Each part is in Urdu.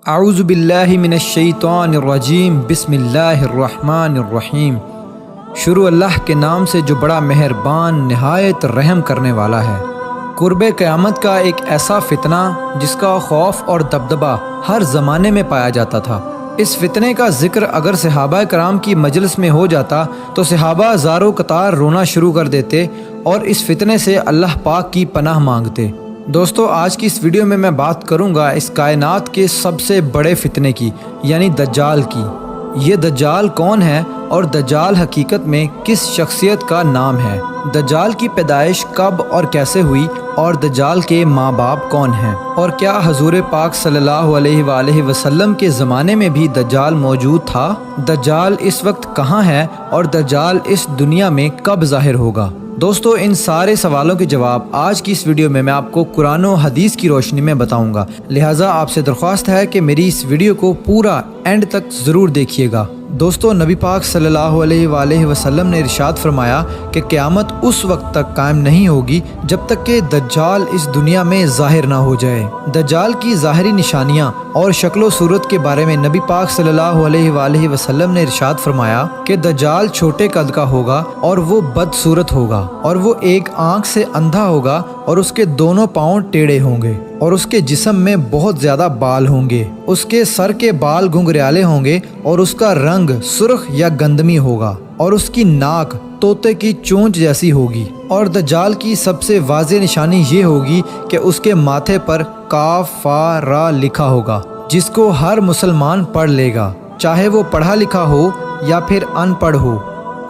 اعوذ باللہ من الشیطان الرجیم بسم اللہ الرحمن الرحیم۔ شروع اللہ کے نام سے جو بڑا مہربان نہایت رحم کرنے والا ہے۔ قرب قیامت کا ایک ایسا فتنہ جس کا خوف اور دبدبہ ہر زمانے میں پایا جاتا تھا۔ اس فتنے کا ذکر اگر صحابہ کرام کی مجلس میں ہو جاتا تو صحابہ زاروں قطار رونا شروع کر دیتے اور اس فتنے سے اللہ پاک کی پناہ مانگتے۔ دوستو، آج کی اس ویڈیو میں بات کروں گا اس کائنات کے سب سے بڑے فتنے کی، یعنی دجال کی۔ یہ دجال کون ہے اور دجال حقیقت میں کس شخصیت کا نام ہے؟ دجال کی پیدائش کب اور کیسے ہوئی اور دجال کے ماں باپ کون ہیں؟ اور کیا حضور پاک صلی اللہ علیہ وآلہ وسلم کے زمانے میں بھی دجال موجود تھا؟ دجال اس وقت کہاں ہے اور دجال اس دنیا میں کب ظاہر ہوگا؟ دوستو، ان سارے سوالوں کے جواب آج کی اس ویڈیو میں آپ کو قرآن و حدیث کی روشنی میں بتاؤں گا، لہٰذا آپ سے درخواست ہے کہ میری اس ویڈیو کو پورا اینڈ تک ضرور دیکھیے گا۔ دوستو، نبی پاک صلی اللہ علیہ وآلہ وسلم نے ارشاد فرمایا کہ قیامت اس وقت تک قائم نہیں ہوگی جب تک کہ دجال اس دنیا میں ظاہر نہ ہو جائے۔ دجال کی ظاہری نشانیاں اور شکل و صورت کے بارے میں نبی پاک صلی اللہ علیہ وآلہ وسلم نے ارشاد فرمایا کہ دجال چھوٹے قد کا ہوگا اور وہ بدصورت ہوگا، اور وہ ایک آنکھ سے اندھا ہوگا اور اس کے دونوں پاؤں ٹیڑھے ہوں گے، اور اس کے جسم میں بہت زیادہ بال ہوں گے، اس کے سر کے بال گھنگریالے ہوں گے اور اس کا رنگ سرخ یا گندمی ہوگا، اور اس کی ناک طوطے کی چونچ جیسی ہوگی۔ اور دجال کی سب سے واضح نشانی یہ ہوگی کہ اس کے ماتھے پر کاف فا را لکھا ہوگا، جس کو ہر مسلمان پڑھ لے گا، چاہے وہ پڑھا لکھا ہو یا پھر ان پڑھ ہو،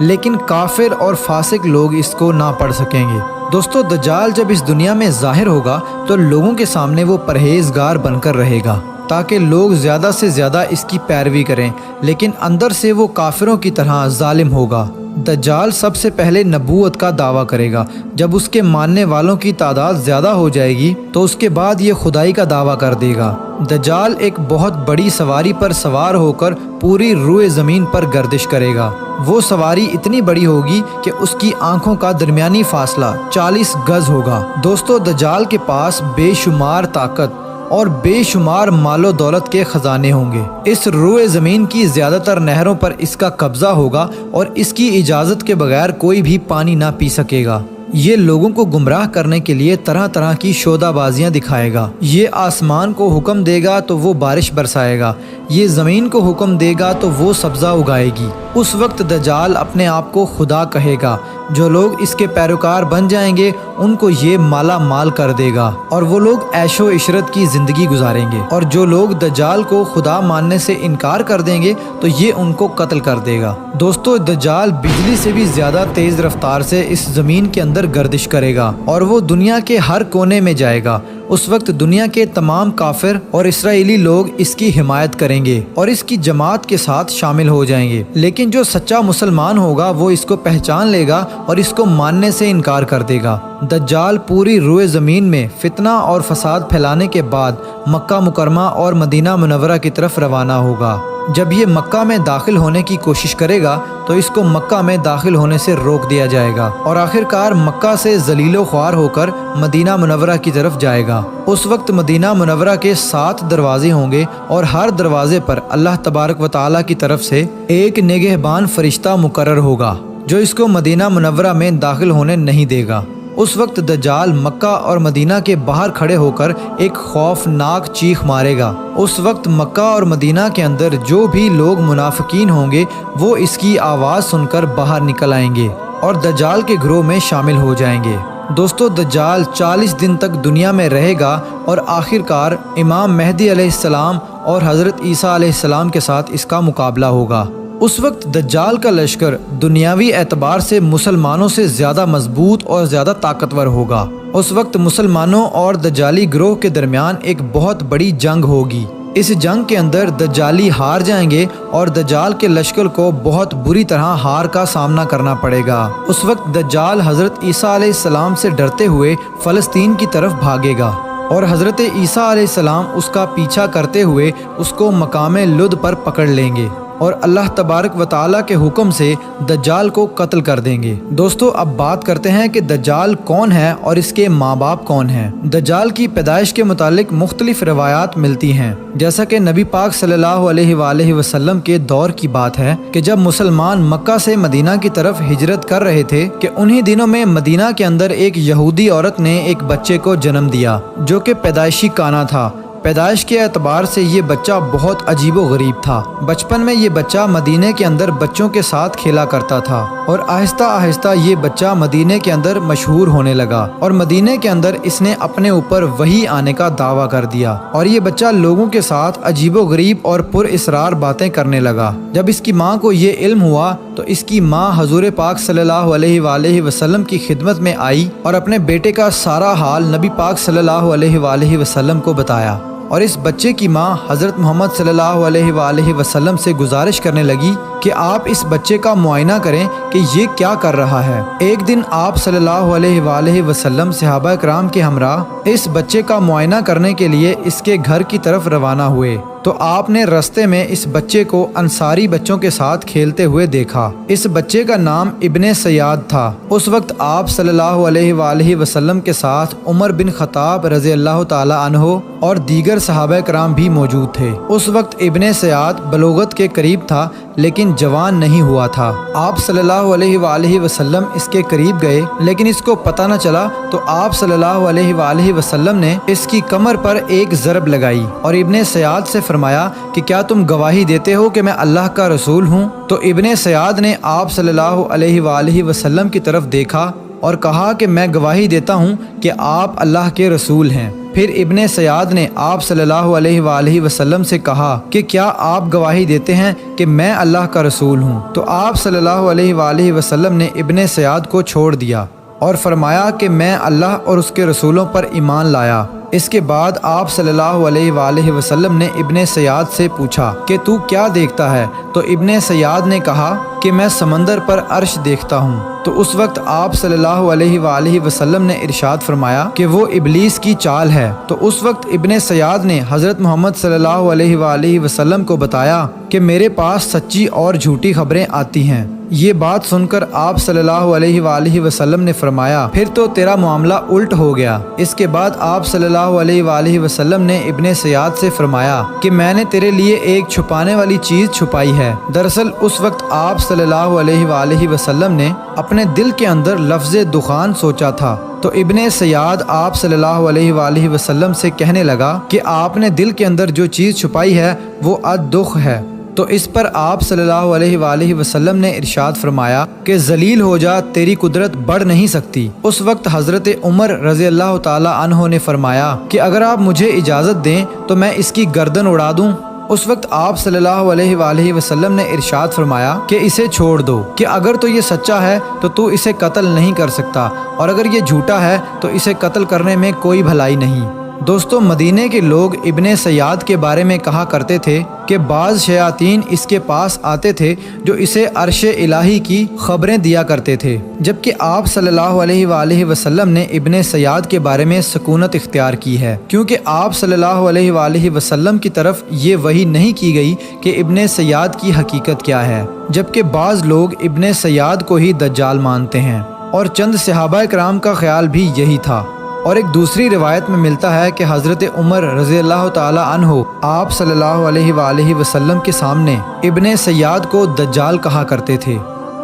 لیکن کافر اور فاسق لوگ اس کو نہ پڑھ سکیں گے۔ دوستو، دجال جب اس دنیا میں ظاہر ہوگا تو لوگوں کے سامنے وہ پرہیزگار بن کر رہے گا تاکہ لوگ زیادہ سے زیادہ اس کی پیروی کریں، لیکن اندر سے وہ کافروں کی طرح ظالم ہوگا۔ دجال سب سے پہلے نبوت کا دعویٰ کرے گا، جب اس کے ماننے والوں کی تعداد زیادہ ہو جائے گی تو اس کے بعد یہ خدائی کا دعویٰ کر دے گا۔ دجال ایک بہت بڑی سواری پر سوار ہو کر پوری روئے زمین پر گردش کرے گا۔ وہ سواری اتنی بڑی ہوگی کہ اس کی آنکھوں کا درمیانی فاصلہ 40 گز ہوگا۔ دوستو، دجال کے پاس بے شمار طاقت اور بے شمار مال و دولت کے خزانے ہوں گے۔ اس روئے زمین کی زیادہ تر نہروں پر اس کا قبضہ ہوگا اور اس کی اجازت کے بغیر کوئی بھی پانی نہ پی سکے گا۔ یہ لوگوں کو گمراہ کرنے کے لیے طرح طرح کی شودہ بازیاں دکھائے گا۔ یہ آسمان کو حکم دے گا تو وہ بارش برسائے گا، یہ زمین کو حکم دے گا تو وہ سبزہ اگائے گی۔ اس وقت دجال اپنے آپ کو خدا کہے گا۔ جو لوگ اس کے پیروکار بن جائیں گے ان کو یہ مالا مال کر دے گا اور وہ لوگ عیش و عشرت کی زندگی گزاریں گے، اور جو لوگ دجال کو خدا ماننے سے انکار کر دیں گے تو یہ ان کو قتل کر دے گا۔ دوستو، دجال بجلی سے بھی زیادہ تیز رفتار سے اس زمین کے اندر گردش کرے گا اور وہ دنیا کے ہر کونے میں جائے گا۔ اس وقت دنیا کے تمام کافر اور اسرائیلی لوگ اس کی حمایت کریں گے اور اس کی جماعت کے ساتھ شامل ہو جائیں گے، لیکن جو سچا مسلمان ہوگا وہ اس کو پہچان لے گا اور اس کو ماننے سے انکار کر دے گا۔ دجال پوری روئے زمین میں فتنہ اور فساد پھیلانے کے بعد مکہ مکرمہ اور مدینہ منورہ کی طرف روانہ ہوگا۔ جب یہ مکہ میں داخل ہونے کی کوشش کرے گا تو اس کو مکہ میں داخل ہونے سے روک دیا جائے گا اور آخرکار مکہ سے ذلیل و خوار ہو کر مدینہ منورہ کی طرف جائے گا۔ اس وقت مدینہ منورہ کے 7 دروازے ہوں گے اور ہر دروازے پر اللہ تبارک و تعالیٰ کی طرف سے ایک نگہبان فرشتہ مقرر ہوگا جو اس کو مدینہ منورہ میں داخل ہونے نہیں دے گا۔ اس وقت دجال مکہ اور مدینہ کے باہر کھڑے ہو کر ایک خوفناک چیخ مارے گا۔ اس وقت مکہ اور مدینہ کے اندر جو بھی لوگ منافقین ہوں گے وہ اس کی آواز سن کر باہر نکل آئیں گے اور دجال کے گروہ میں شامل ہو جائیں گے۔ دوستو، دجال 40 دن تک دنیا میں رہے گا اور آخرکار امام مہدی علیہ السلام اور حضرت عیسیٰ علیہ السلام کے ساتھ اس کا مقابلہ ہوگا۔ اس وقت دجال کا لشکر دنیاوی اعتبار سے مسلمانوں سے زیادہ مضبوط اور زیادہ طاقتور ہوگا۔ اس وقت مسلمانوں اور دجالی گروہ کے درمیان ایک بہت بڑی جنگ ہوگی۔ اس جنگ کے اندر دجالی ہار جائیں گے اور دجال کے لشکر کو بہت بری طرح ہار کا سامنا کرنا پڑے گا۔ اس وقت دجال حضرت عیسیٰ علیہ السلام سے ڈرتے ہوئے فلسطین کی طرف بھاگے گا اور حضرت عیسیٰ علیہ السلام اس کا پیچھا کرتے ہوئے اس کو مقام لد پر پکڑ لیں گے۔ اور اللہ تبارک و تعالیٰ کے حکم سے دجال کو قتل کر دیں گے۔ دوستو اب بات کرتے ہیں کہ دجال کون ہے اور اس کے ماں باپ کون ہیں۔ دجال کی پیدائش کے متعلق مختلف روایات ملتی ہیں، جیسا کہ نبی پاک صلی اللہ علیہ وآلہ وسلم کے دور کی بات ہے کہ جب مسلمان مکہ سے مدینہ کی طرف ہجرت کر رہے تھے کہ انہی دنوں میں مدینہ کے اندر ایک یہودی عورت نے ایک بچے کو جنم دیا جو کہ پیدائشی کانا تھا۔ پیدائش کے اعتبار سے یہ بچہ بہت عجیب و غریب تھا۔ بچپن میں یہ بچہ مدینے کے اندر بچوں کے ساتھ کھیلا کرتا تھا اور آہستہ آہستہ یہ بچہ مدینے کے اندر مشہور ہونے لگا اور مدینے کے اندر اس نے اپنے اوپر وحی آنے کا دعویٰ کر دیا اور یہ بچہ لوگوں کے ساتھ عجیب و غریب اور پر اسرار باتیں کرنے لگا۔ جب اس کی ماں کو یہ علم ہوا تو اس کی ماں حضور پاک صلی اللہ علیہ وآلہ وسلم کی خدمت میں آئی اور اپنے بیٹے کا سارا حال نبی پاک صلی اللہ علیہ وآلہ وسلم کو بتایا، اور اس بچے کی ماں حضرت محمد صلی اللہ علیہ وآلہ وسلم سے گزارش کرنے لگی کہ آپ اس بچے کا معائنہ کریں کہ یہ کیا کر رہا ہے۔ ایک دن آپ صلی اللہ علیہ وآلہ وسلم صحابہ کرام کے ہمراہ اس بچے کا معائنہ کرنے کے لیے اس کے گھر کی طرف روانہ ہوئے تو آپ نے رستے میں اس بچے کو انصاری بچوں کے ساتھ کھیلتے ہوئے دیکھا۔ اس بچے کا نام ابن سیاد تھا۔ اس وقت آپ صلی اللہ علیہ وآلہ وسلم کے ساتھ عمر بن خطاب رضی اللہ تعالی عنہ اور دیگر صحابہ کرام بھی موجود تھے۔ اس وقت ابن سیاد بلوغت کے قریب تھا لیکن جوان نہیں ہوا تھا۔ آپ صلی اللہ علیہ وآلہ وسلم اس کے قریب گئے لیکن اس کو پتہ نہ چلا تو آپ صلی اللہ علیہ وآلہ وسلم نے اس کی کمر پر ایک ضرب لگائی اور ابن سیاد سے فرمایا کہ کیا تم گواہی دیتے ہو کہ میں اللہ کا رسول ہوں؟ تو ابن سیاد نے آپ صلی اللہ علیہ وآلہ وسلم کی طرف دیکھا اور کہا کہ میں گواہی دیتا ہوں کہ آپ اللہ کے رسول ہیں۔ پھر ابن سیاد نے آپ صلی اللہ علیہ وآلہ وسلم سے کہا کہ کیا آپ گواہی دیتے ہیں کہ میں اللہ کا رسول ہوں؟ تو آپ صلی اللہ علیہ وآلہ وسلم نے ابن سیاد کو چھوڑ دیا اور فرمایا کہ میں اللہ اور اس کے رسولوں پر ایمان لایا۔ اس کے بعد آپ صلی اللہ علیہ وآلہ وسلم نے ابن سیاد سے پوچھا کہ تو کیا دیکھتا ہے؟ تو ابن سیاد نے کہا کہ میں سمندر پر عرش دیکھتا ہوں۔ تو اس وقت آپ صلی اللہ علیہ وآلہ وسلم نے ارشاد فرمایا کہ وہ ابلیس کی چال ہے۔ تو اس وقت ابن سیاد نے حضرت محمد صلی اللہ علیہ وآلہ وسلم کو بتایا کہ میرے پاس سچی اور جھوٹی خبریں آتی ہیں۔ یہ بات سن کر آپ صلی اللہ علیہ وآلہ وسلم نے فرمایا پھر تو تیرا معاملہ الٹ ہو گیا۔ اس کے بعد آپ صلی اللہ علیہ وآلہ وسلم نے ابن سیاد سے فرمایا کہ میں نے تیرے لیے ایک چھپانے والی چیز چھپائی ہے۔ دراصل اس وقت آپ صلی اللہ علیہ وآلہ وسلم نے اپنے دل کے اندر لفظ دخان سوچا تھا۔ تو ابن سیاد آپ صلی اللہ علیہ وآلہ وسلم سے کہنے لگا کہ آپ نے دل کے اندر جو چیز چھپائی ہے وہ الدخ ہے۔ تو اس پر آپ صلی اللہ علیہ وآلہ وسلم نے ارشاد فرمایا کہ ذلیل ہو جا، تیری قدرت بڑھ نہیں سکتی۔ اس وقت حضرت عمر رضی اللہ تعالی عنہ نے فرمایا کہ اگر آپ مجھے اجازت دیں تو میں اس کی گردن اڑا دوں۔ اس وقت آپ صلی اللہ علیہ وآلہ وسلم نے ارشاد فرمایا کہ اسے چھوڑ دو، کہ اگر تو یہ سچا ہے تو اسے قتل نہیں کر سکتا اور اگر یہ جھوٹا ہے تو اسے قتل کرنے میں کوئی بھلائی نہیں۔ دوستو مدینے کے لوگ ابن سیاد کے بارے میں کہا کرتے تھے کہ بعض شیاطین اس کے پاس آتے تھے جو اسے عرش الہی کی خبریں دیا کرتے تھے، جبکہ آپ صلی اللہ علیہ وآلہ وسلم نے ابن سیاد کے بارے میں سکونت اختیار کی ہے، کیونکہ آپ صلی اللہ علیہ وآلہ وسلم کی طرف یہ وحی نہیں کی گئی کہ ابن سیاد کی حقیقت کیا ہے، جبکہ بعض لوگ ابن سیاد کو ہی دجال مانتے ہیں اور چند صحابہ کرام کا خیال بھی یہی تھا۔ اور ایک دوسری روایت میں ملتا ہے کہ حضرت عمر رضی اللہ تعالی عنہ آپ صلی اللہ علیہ وآلہ وسلم کے سامنے ابن سیاد کو دجال کہا کرتے تھے،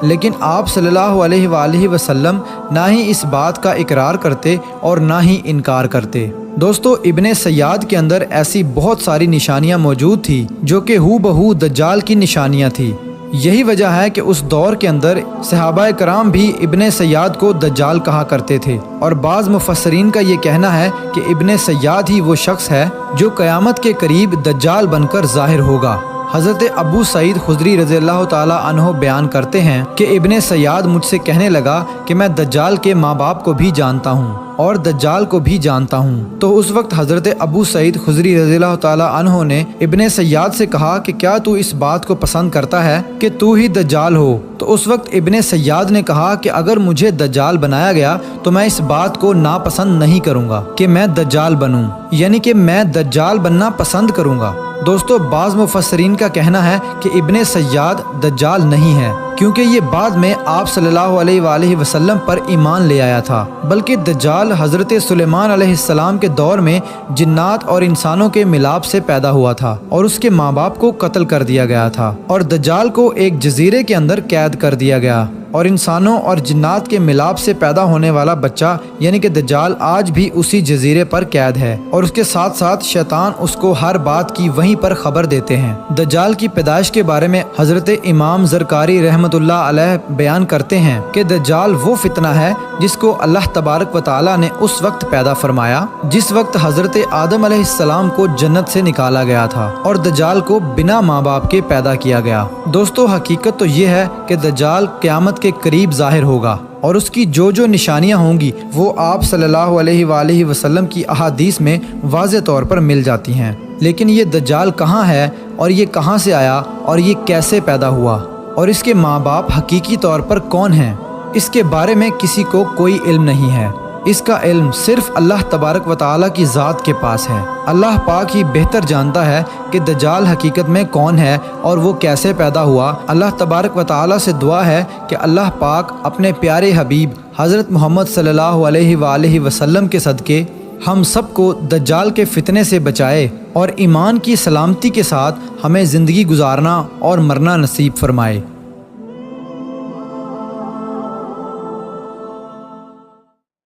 لیکن آپ صلی اللہ علیہ وآلہ وسلم نہ ہی اس بات کا اقرار کرتے اور نہ ہی انکار کرتے۔ دوستو ابن سیاد کے اندر ایسی بہت ساری نشانیاں موجود تھی جو کہ ہو بہو دجال کی نشانیاں تھی۔ یہی وجہ ہے کہ اس دور کے اندر صحابہ کرام بھی ابن سیاد کو دجال کہا کرتے تھے، اور بعض مفسرین کا یہ کہنا ہے کہ ابن سیاد ہی وہ شخص ہے جو قیامت کے قریب دجال بن کر ظاہر ہوگا۔ حضرت ابو سعید خدری رضی اللہ تعالی عنہ بیان کرتے ہیں کہ ابن سیاد مجھ سے کہنے لگا کہ میں دجال کے ماں باپ کو بھی جانتا ہوں اور دجال کو بھی جانتا ہوں۔ تو اس وقت حضرت ابو سعید خدری رضی اللہ تعالی عنہ نے ابن سیاد سے کہا کہ کیا تو اس بات کو پسند کرتا ہے کہ تو ہی دجال ہو؟ تو اس وقت ابن سیاد نے کہا کہ اگر مجھے دجال بنایا گیا تو میں اس بات کو ناپسند نہیں کروں گا کہ میں دجال بنوں، یعنی کہ میں دجال بننا پسند کروں گا۔ دوستو بعض مفسرین کا کہنا ہے کہ ابن سیاد دجال نہیں ہے، کیونکہ یہ بعد میں آپ صلی اللہ علیہ وآلہ وسلم پر ایمان لے آیا تھا، بلکہ دجال حضرت سلیمان علیہ السلام کے دور میں جنات اور انسانوں کے ملاپ سے پیدا ہوا تھا اور اس کے ماں باپ کو قتل کر دیا گیا تھا، اور دجال کو ایک جزیرے کے اندر قید کر دیا گیا، اور انسانوں اور جنات کے ملاپ سے پیدا ہونے والا بچہ یعنی کہ دجال آج بھی اسی جزیرے پر قید ہے، اور اس کے ساتھ ساتھ شیطان اس کو ہر بات کی وہیں پر خبر دیتے ہیں۔ دجال کی پیدائش کے بارے میں حضرت امام زرکاری رحمۃ اللہ علیہ بیان کرتے ہیں کہ دجال وہ فتنہ ہے جس کو اللہ تبارک و تعالی نے اس وقت پیدا فرمایا جس وقت حضرت آدم علیہ السلام کو جنت سے نکالا گیا تھا، اور دجال کو بنا ماں باپ کے پیدا کیا گیا۔ دوستو حقیقت تو یہ ہے کہ دجال قیامت کے قریب ظاہر ہوگا، اور اس کی جو نشانیاں ہوں گی وہ آپ صلی اللہ علیہ وآلہ وسلم کی احادیث میں واضح طور پر مل جاتی ہیں۔ لیکن یہ دجال کہاں ہے، اور یہ کہاں سے آیا، اور یہ کیسے پیدا ہوا، اور اس کے ماں باپ حقیقی طور پر کون ہیں، اس کے بارے میں کسی کو کوئی علم نہیں ہے۔ اس کا علم صرف اللہ تبارک و تعالیٰ کی ذات کے پاس ہے۔ اللہ پاک ہی بہتر جانتا ہے کہ دجال حقیقت میں کون ہے اور وہ کیسے پیدا ہوا۔ اللہ تبارک و تعالیٰ سے دعا ہے کہ اللہ پاک اپنے پیارے حبیب حضرت محمد صلی اللہ علیہ وآلہ وسلم کے صدقے ہم سب کو دجال کے فتنے سے بچائے اور ایمان کی سلامتی کے ساتھ ہمیں زندگی گزارنا اور مرنا نصیب فرمائے۔